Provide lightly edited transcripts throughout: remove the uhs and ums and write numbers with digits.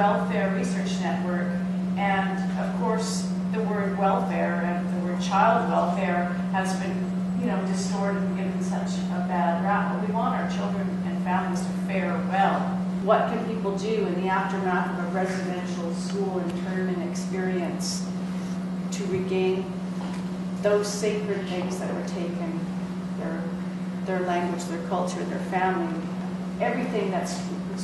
Welfare Research Network, and of course the word welfare and the word child welfare has been, distorted and given such a bad rap. But we want our children and families to fare well. What can people do in the aftermath of a residential school internment experience to regain those sacred things that were taken, their language, their culture, their family, everything that's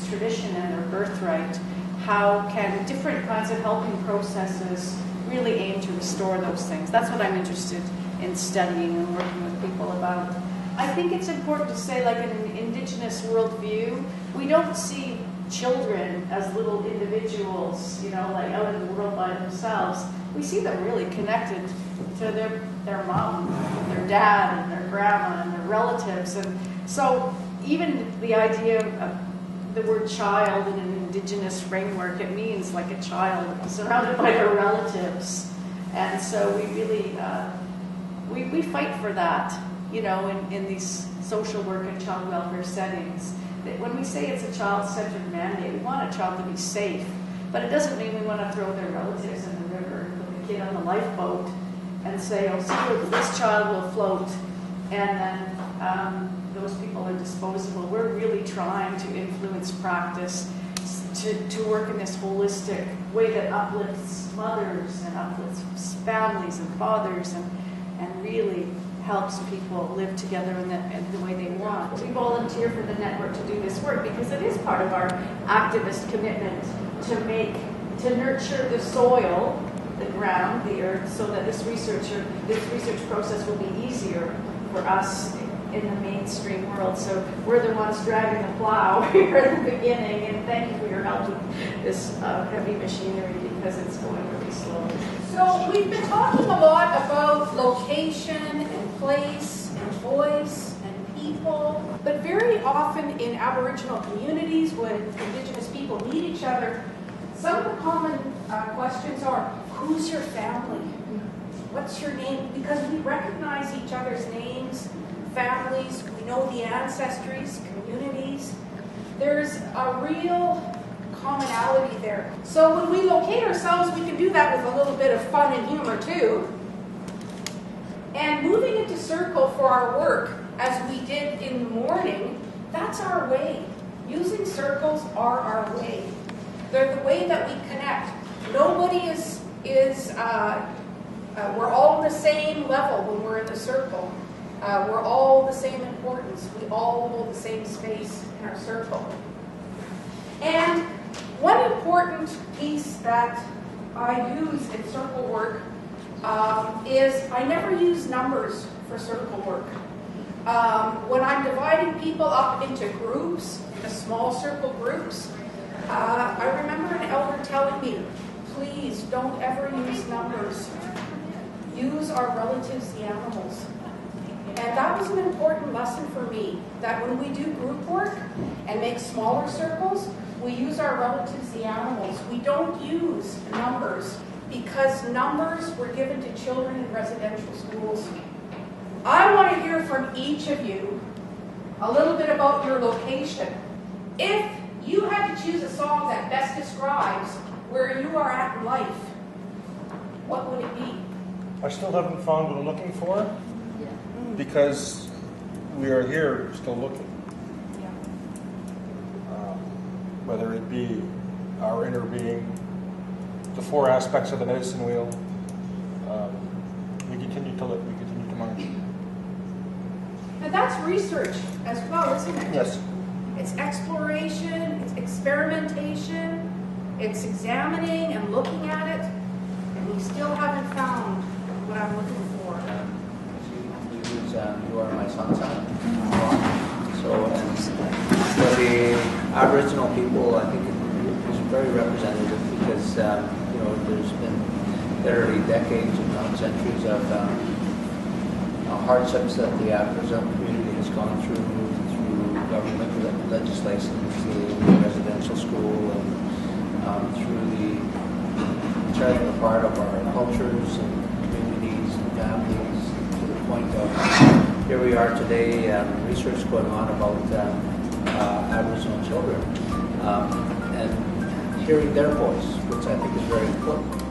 tradition and their birthright? How can different kinds of helping processes really aim to restore those things? That's what I'm interested in studying and working with people about. I think it's important to say, like in an Indigenous worldview, we don't see children as little individuals, like out in the world by themselves. We see them really connected to their mom, their dad, and their grandma, and their relatives. And so even the idea of the word child in an Indigenous framework, it means like a child surrounded by their relatives. And so we really, we fight for that, in these social work and child welfare settings. That when we say it's a child-centered mandate, we want a child to be safe, but it doesn't mean we want to throw their relatives in the river, put the kid on the lifeboat, and say, oh, see, this child will float, and then those people are disposable. We're really trying to influence practice to work in this holistic way that uplifts mothers and uplifts families and fathers and really helps people live together in the way they want. We volunteer for the network to do this work because it is part of our activist commitment to nurture the soil, the ground, the earth, so that this research process will be easier for us in the mainstream world. So we're the ones dragging the plow here at the beginning, and thank you for your help with this heavy machinery because it's going really slowly. So we've been talking a lot about location and place and voice and people, but very often in Aboriginal communities when Indigenous people meet each other, some of the common questions are, who's your family? What's your name? Because we recognize each other's names, families, we know the ancestries, communities. There's a real commonality there. So when we locate ourselves, we can do that with a little bit of fun and humor too. And moving into circle for our work, as we did in the morning, that's our way. Using circles are our way. They're the way that we connect. Nobody we're all the same level when we're in the circle. We're all the same importance. We all hold the same space in our circle. And one important piece that I use in circle work is I never use numbers for circle work. When I'm dividing people up into groups, into small circle groups, I remember an elder telling me, please don't ever use numbers. Use our relatives, the animals. And that was an important lesson for me, that when we do group work and make smaller circles, we use our relatives, the animals. We don't use numbers because numbers were given to children in residential schools. I want to hear from each of you a little bit about your location. If you had to choose a song that best describes where you are at in life, what would it be? I still haven't found what I'm looking for because we are here still looking. Whether it be our inner being, the four aspects of the medicine wheel, we continue to look, we continue to march. And that's research as well, isn't it? Yes. It's exploration, it's experimentation, it's examining and looking at it, and we still haven't found what I'm looking for. You use You Are My Sunshine. So, and for the Aboriginal people, I think it's very representative because, there's been literally decades, if not centuries, of hardships that the Aboriginal community has gone through government legislation, through residential school, and through the tearing apart of our cultures and communities and families, to the point of here we are today, research going on about Aboriginal children. And hearing their voice, which I think is very important.